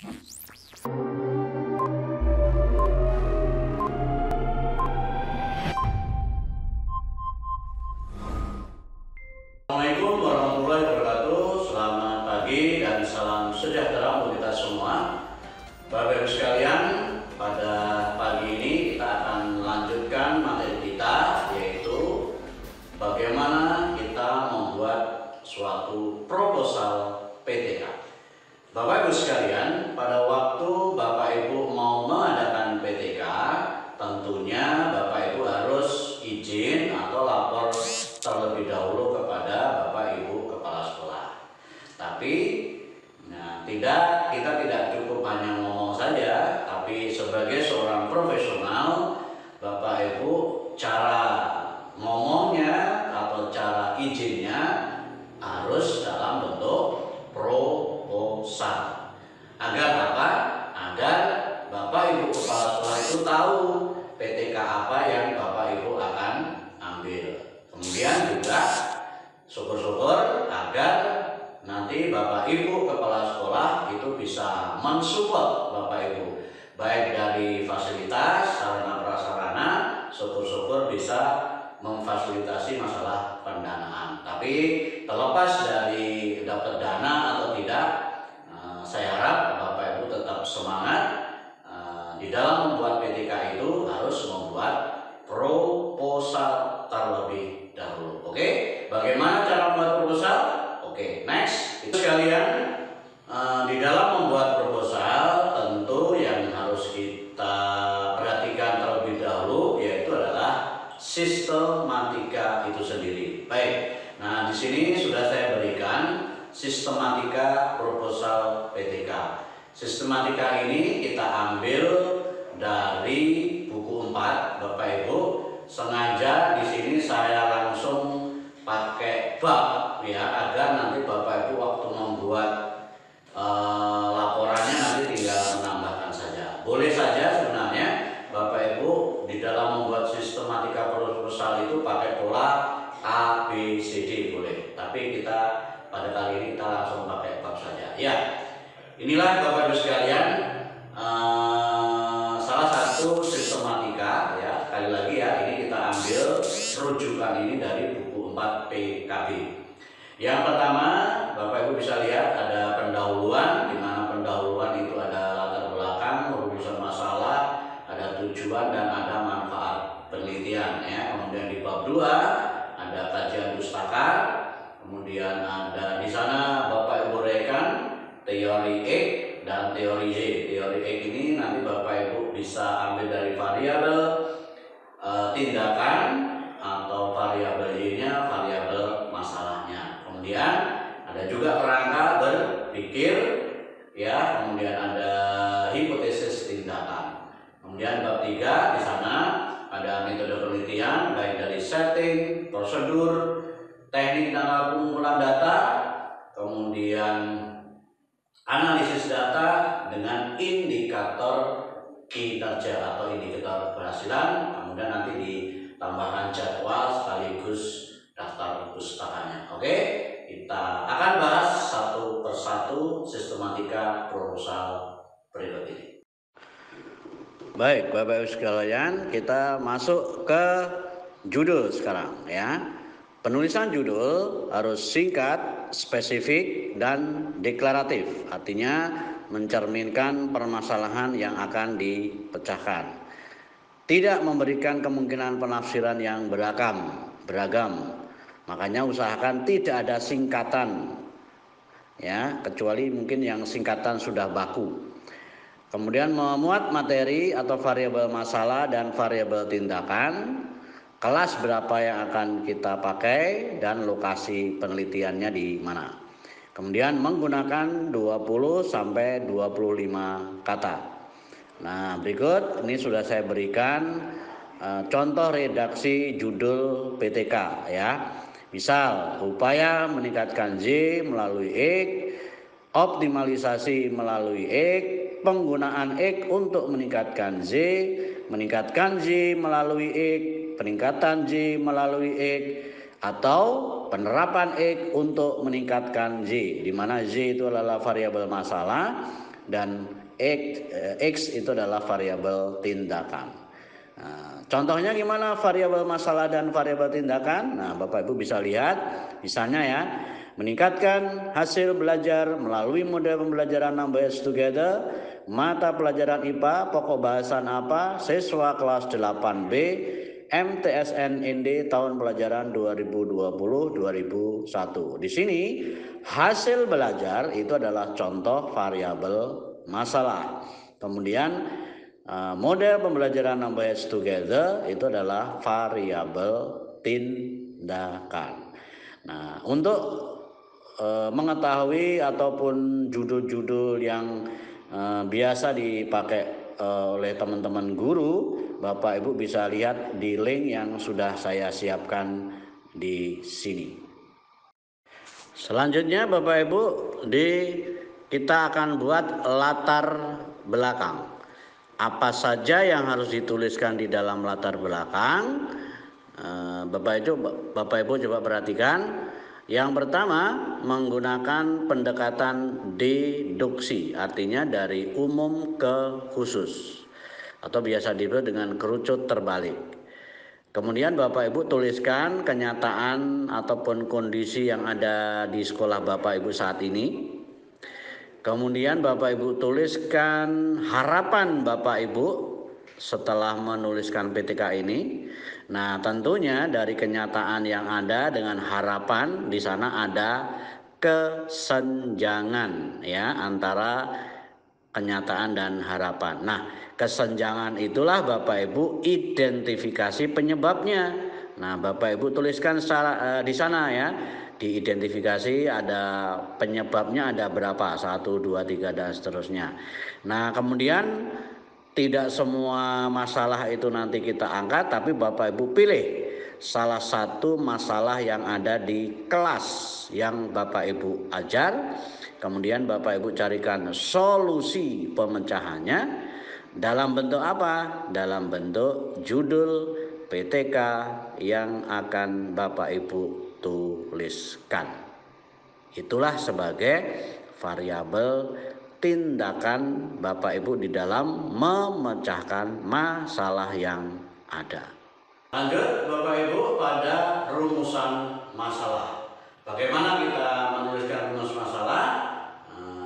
Assalamualaikum warahmatullahi wabarakatuh. Selamat pagi dan salam sejahtera untuk kita semua. Bapak Ibu sekalian, pada pagi ini kita akan melanjutkan materi kita, yaitu bagaimana kita membuat suatu proposal PTK. Bapak Ibu sekalian, pada waktu Bapak Ibu mau mengadakan PTK, tentunya Bapak Ibu harus izin atau lapor terlebih dahulu kepada Bapak Ibu Kepala Sekolah. Tapi kita tidak cukup hanya ngomong saja, tapi sebagai seorang profesional, Bapak Ibu cara ngomongnya atau cara izinnya harus dalam bentuk proposal. Agar apa? Agar Bapak Ibu Kepala Sekolah itu tahu PTK apa yang Bapak Ibu akan ambil. Kemudian juga syukur-syukur agar nanti Bapak Ibu Kepala Sekolah itu bisa mensupport Bapak Ibu, baik dari fasilitas, sarana prasarana, syukur-syukur bisa memfasilitasi masalah pendanaan. Tapi terlepas dari dapat dana atau tidak, saya harap Bapak Ibu tetap semangat di dalam membuat PTK itu harus membuat proposal terlebih dahulu. Oke, bagaimana cara membuat proposal? Oke, next. Itu sekalian, di dalam membuat proposal tentu yang harus kita perhatikan terlebih dahulu yaitu adalah sistematika itu sendiri. Baik. Nah, di sini sudah saya berikan sistematika proposal PTK. Sistematika ini kita ambil dari buku 4, Bapak Ibu. Sengaja di sini saya langsung pakai bab ya, agar nanti Bapak Ibu waktu membuat laporannya nanti tinggal menambahkan saja. Boleh saja sebenarnya Bapak Ibu di dalam membuat sistematika proposal itu pakai pola A, B, C, D boleh. Tapi kita pada kali ini kita langsung pakai bab saja. Ya, inilah Bapak Ibu sekalian salah satu sistematika ya. Sekali lagi ya, ini kita ambil rujukan ini dari buku 4 PKB. Yang pertama, Bapak Ibu bisa lihat ada pendahuluan, di mana pendahuluan itu ada latar belakang, rumusan masalah, ada tujuan dan ada manfaat penelitian ya. Kemudian di bab 2 ada kajian pustaka, kemudian ada di sana Bapak Ibu uraikan teori X dan teori Y. Teori X ini nanti Bapak Ibu bisa ambil dari variabel tindakan atau variabel Y-nya, variabel masalahnya. Kemudian ada juga kerangka berpikir ya, kemudian ada hipotesis tindakan. Kemudian bab 3 di sana ada metode penelitian baik dari setting, prosedur, teknik dan pengumpulan data, kemudian analisis data dengan indikator kinerja atau indikator keberhasilan, kemudian nanti ditambahkan jadwal sekaligus daftar pustakanya. Oke, kita akan bahas satu persatu sistematika proposal berikut ini. Baik, Bapak Ibu sekalian, kita masuk ke judul sekarang ya. Penulisan judul harus singkat, spesifik, dan deklaratif. Artinya mencerminkan permasalahan yang akan dipecahkan. Tidak memberikan kemungkinan penafsiran yang beragam. Makanya usahakan tidak ada singkatan ya, kecuali mungkin yang singkatan sudah baku. Kemudian memuat materi atau variabel masalah dan variabel tindakan, kelas berapa yang akan kita pakai dan lokasi penelitiannya di mana. Kemudian menggunakan 20 sampai 25 kata. Nah, berikut ini sudah saya berikan contoh redaksi judul PTK ya. Misal, upaya meningkatkan Z melalui X, optimalisasi melalui X, penggunaan X untuk meningkatkan Z, meningkatkan Z melalui X, peningkatan Z melalui X, atau penerapan X untuk meningkatkan Z, di mana Z itu adalah variabel masalah dan X itu adalah variabel tindakan. Nah, contohnya gimana variabel masalah dan variabel tindakan? Nah, Bapak Ibu bisa lihat misalnya ya, meningkatkan hasil belajar melalui model pembelajaran Numbers Together, mata pelajaran IPA, pokok bahasan apa, siswa kelas 8B, MTSN ND tahun pelajaran 2020-2001. Di sini hasil belajar itu adalah contoh variabel masalah. Kemudian model pembelajaran Numbers Together itu adalah variabel tindakan. Nah, untuk mengetahui ataupun judul-judul yang biasa dipakai oleh teman-teman guru, Bapak Ibu bisa lihat di link yang sudah saya siapkan di sini. Selanjutnya Bapak Ibu, kita akan buat latar belakang. Apa saja yang harus dituliskan di dalam latar belakang? Bapak Ibu coba perhatikan. Yang pertama, menggunakan pendekatan deduksi, artinya dari umum ke khusus, atau biasa disebut dengan kerucut terbalik. Kemudian Bapak Ibu tuliskan kenyataan ataupun kondisi yang ada di sekolah Bapak Ibu saat ini. Kemudian Bapak Ibu tuliskan harapan Bapak Ibu setelah menuliskan PTK ini. Nah, tentunya dari kenyataan yang ada dengan harapan, di sana ada kesenjangan ya antara kenyataan dan harapan. Nah, kesenjangan itulah Bapak Ibu identifikasi penyebabnya. Nah, Bapak Ibu tuliskan di sana ya. Diidentifikasi ada penyebabnya ada berapa, 1, 2, 3 dan seterusnya. Nah, kemudian tidak semua masalah itu nanti kita angkat, tapi Bapak Ibu pilih salah satu masalah yang ada di kelas yang Bapak Ibu ajar. Kemudian Bapak Ibu carikan solusi pemecahannya dalam bentuk apa? Dalam bentuk judul PTK yang akan Bapak Ibu tuliskan. Itulah sebagai variabel tindakan Bapak Ibu di dalam memecahkan masalah yang ada. Lanjut Bapak Ibu pada rumusan masalah. Bagaimana kita menuliskan rumus masalah?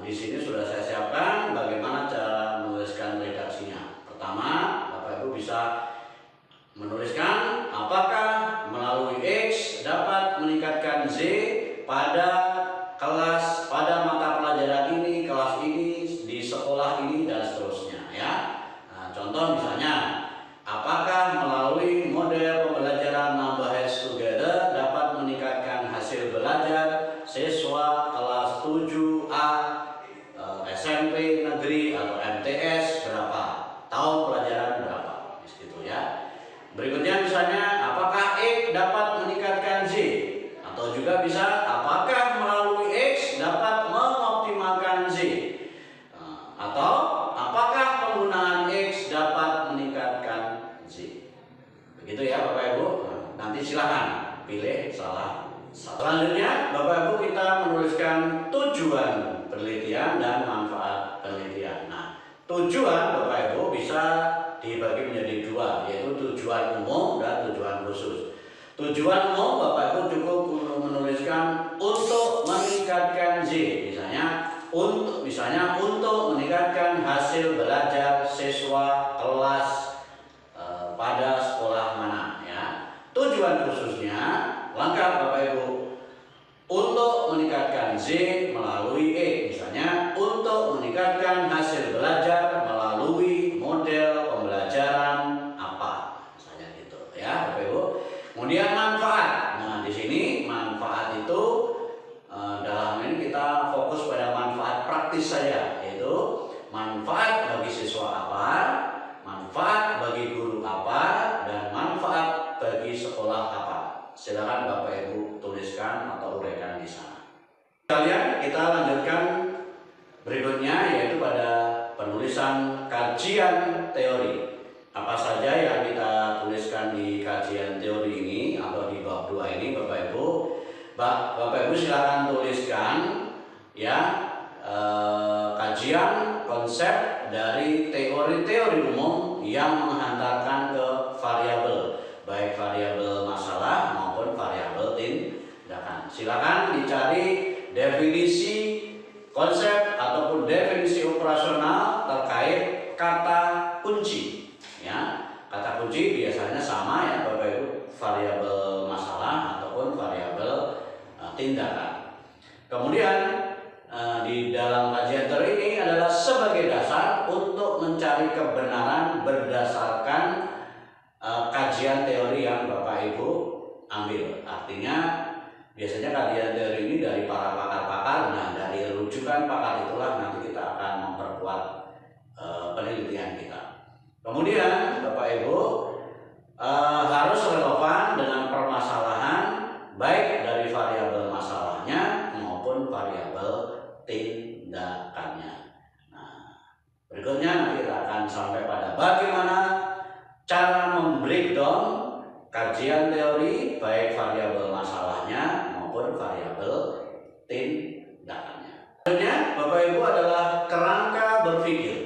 Di sini sudah saya siapkan bagaimana cara menuliskan redaksinya. Pertama, Bapak Ibu bisa menuliskan apakah melalui X dapat meningkatkan Z pada mata pelajaran ini, kelas ini, di sekolah ini dan seterusnya ya. Nah, contoh misalnya, apakah melalui model pembelajaran Numbers Together dapat meningkatkan hasil belajar siswa kelas 7A SMP negeri atau MTS berapa, tahun pelajaran berapa, gitu ya. Berikutnya misalnya, apakah X dapat meningkatkan Z? Atau juga bisa, apakah melalui X dapat mengoptimalkan Z? Atau apakah penggunaan X dapat meningkatkan Z? Begitu ya Bapak Ibu. Nanti silahkan pilih salah. Selanjutnya Bapak Ibu kita menuliskan tujuan penelitian dan manfaat penelitian. Nah, tujuan Bapak Ibu bisa dibagi menjadi dua, yaitu tujuan umum dan tujuan khusus. Tujuan umum Bapak Ibu cukup menuliskan untuk meningkatkan Z, misalnya untuk meningkatkan hasil belajar siswa kelas pada sekolah mana ya. Tujuan khususnya lengkap Bapak Ibu, untuk meningkatkan Z melalui E, misalnya untuk meningkatkan hasil belajar melalui model pembelajaran apa, misalnya gitu ya Bapak Ibu. Kemudian manfaat. Nah, di sini manfaat itu dalam ini kita fokus pada manfaat praktis saja, yaitu manfaat bagi siswa apa, manfaat bagi guru apa, dan manfaat bagi sekolah apa. Silakan Bapak Ibu tuliskan atau uraikan di sana. Kalian kita lanjutkan berikutnya, yaitu pada penulisan kajian teori. Apa saja yang kita tuliskan di kajian teori ini atau di bab 2 ini Bapak Ibu. Bapak Ibu silakan tuliskan ya kajian kajian konsep dari teori-teori umum yang menghantarkan ke variabel, baik variabel masalah maupun variabel tindakan. Silakan dicari definisi konsep ataupun definisi operasional terkait kata kunci. Ya, kata kunci biasanya sama ya Bapak Ibu, variabel masalah ataupun variabel tindakan. Kemudian di dalam kajian teori ini adalah sebagai dasar untuk mencari kebenaran berdasarkan kajian teori yang Bapak Ibu ambil. Artinya biasanya kajian teori ini dari para pakar-pakar. Nah, dari rujukan pakar itulah nanti kita akan memperkuat penelitian kita. Kemudian Bapak Ibu harus relevan dengan permasalahan baik dari variabel masalahnya maupun variabel tindakannya. Nah, berikutnya nanti kita akan sampai pada bagaimana cara membreakdown kajian teori baik variabel masalahnya maupun variabel tindakannya. Selanjutnya Bapak Ibu adalah kerangka berpikir.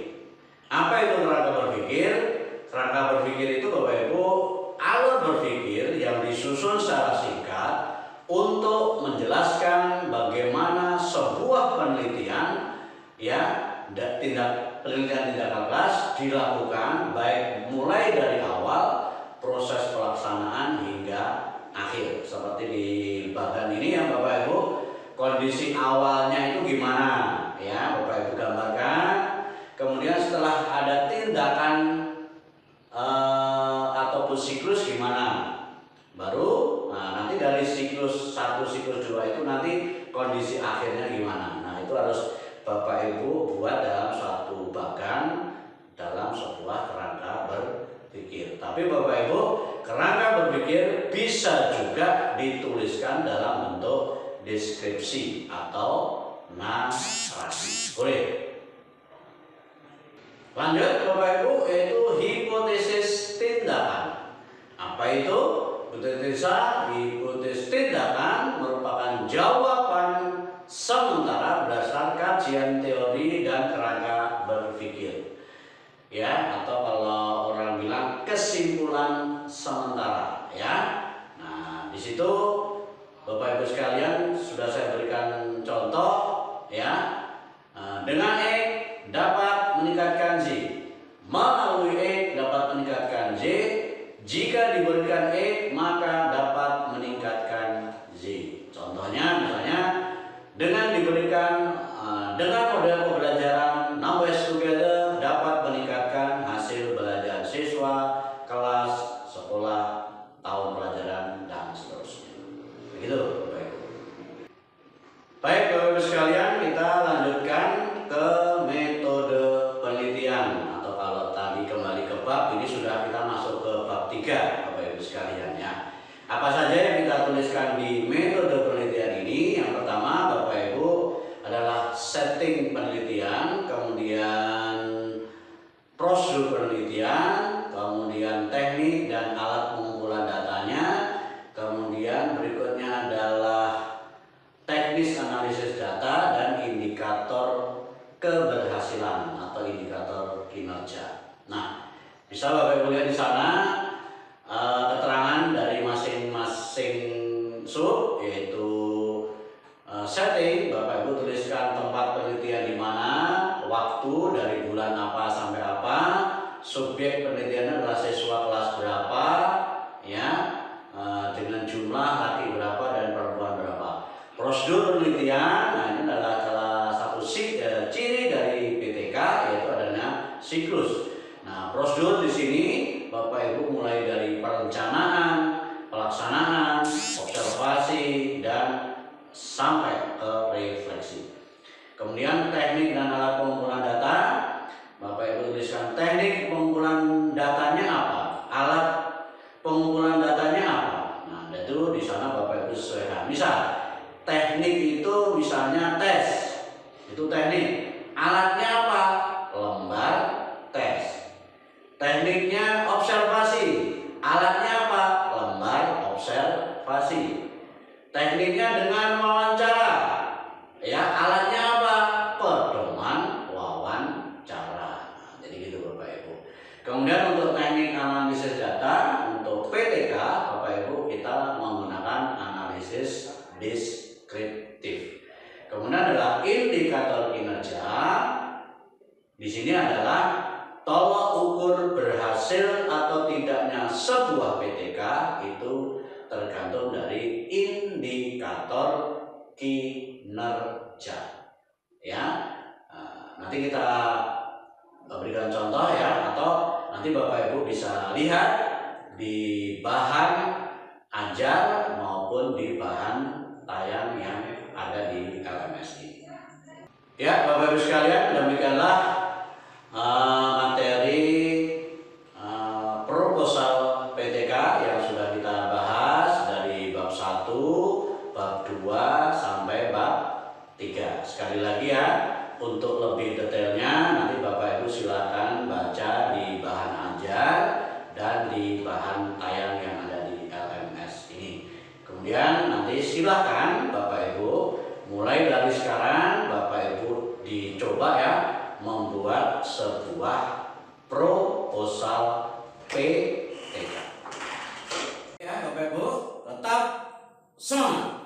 Apa itu kerangka berpikir? Kerangka berpikir itu Bapak Ibu alur berpikir yang disusun secara singkat untuk menjelaskan bagaimana sebuah penelitian penelitian tindakan kelas dilakukan baik mulai dari awal proses pelaksanaan hingga akhir. Seperti di bagian ini ya Bapak Ibu, kondisi awalnya itu gimana ya Bapak Ibu gambarkan. Kemudian setelah ada tindakan ataupun siklus gimana, baru nanti dari siklus 1, siklus 2 itu nanti kondisi akhirnya gimana. Nah, itu harus Bapak Ibu buat dalam suatu bagan dalam sebuah kerangka berpikir. Tapi Bapak Ibu, kerangka berpikir bisa juga dituliskan dalam bentuk deskripsi atau narasi. Boleh. Lanjut Bapak Ibu, yaitu hipotesis tindakan. Apa itu? Hipotesis tindakan merupakan jawaban sementara berdasarkan kajian teori dan kerangka berpikir. Ya, atau kalau orang bilang kesimpulan sementara, ya. Nah, di situ Bapak Ibu sekalian sudah saya berikan contoh, ya. Dengan E dapat meningkatkan Z, melalui E dapat meningkatkan Z. Jika diberikan E maka dapat meningkatkan Z. Contohnya misalnya dengan model pembelajaran Now Ways Together dapat meningkatkan hasil belajar siswa kelas sekolah tahun pelajaran dan seterusnya. Begitu Bapak Ibu. Baik Bapak Ibu sekalian, kita lanjutkan ke metode penelitian, atau kalau tadi kembali ke bab, ini sudah kita masuk ke bab 3 Bapak Ibu sekalian ya. Apa saja yang kita tuliskan di metode penelitian ini? Yang pertama Bapak Ibu adalah setting penelitian, kemudian prosedur penelitian, kemudian teknik dan alat pengumpulan datanya, kemudian berikutnya adalah teknis analisis data dan indikator keberhasilan atau indikator kinerja. Nah, bisa Bapak Ibu lihat di sana keterangan dari masing-masing sub, yaitu setting. Bapak Ibu tuliskan tempat penelitian di mana, waktu dari bulan apa sampai apa, subjek penelitiannya adalah siswa kelas berapa, ya, dengan jumlah laki berapa dan perempuan berapa. Prosedur penelitian, nah ini adalah salah satu ciri dari PTK, yaitu adanya siklus. Nah, prosedur di sini Bapak Ibu mulai dari perencanaan, pelaksanaan, observasi, dan sampai ke refleksi. Kemudian teknik dan alat pengumpulan data, Bapak Ibu tuliskan teknik pengumpulan datanya apa, alat pengumpulan datanya apa. Nah, itu di sana Bapak Ibu sesuaikan. Misal teknik itu misalnya tes, itu teknik. Alatnya apa? Lembar tes. Tekniknya observasi, alatnya apa? Lembar observasi. Kemudian untuk teknik analisis data untuk PTK, Bapak Ibu, kita menggunakan analisis deskriptif. Kemudian adalah indikator kinerja. Di sini adalah tolok ukur berhasil atau tidaknya sebuah PTK itu tergantung dari indikator kinerja. Ya, nanti kita berikan contoh ya, atau nanti Bapak Ibu bisa lihat di bahan ajar maupun di bahan tayang yang ada di LMS ini. Ya, Bapak Ibu sekalian, demikianlah materi proposal PTK yang sudah kita bahas dari bab 1, bab 2 sampai bab 3. Sekali lagi ya, untuk lebih detailnya nanti Bapak Ibu silakan baca di bahan ajar dan di bahan tayang yang ada di LMS ini. Kemudian nanti silakan Bapak Ibu mulai dari sekarang Bapak Ibu dicoba ya membuat sebuah proposal PTK. Ya Bapak Ibu, tetap semangat.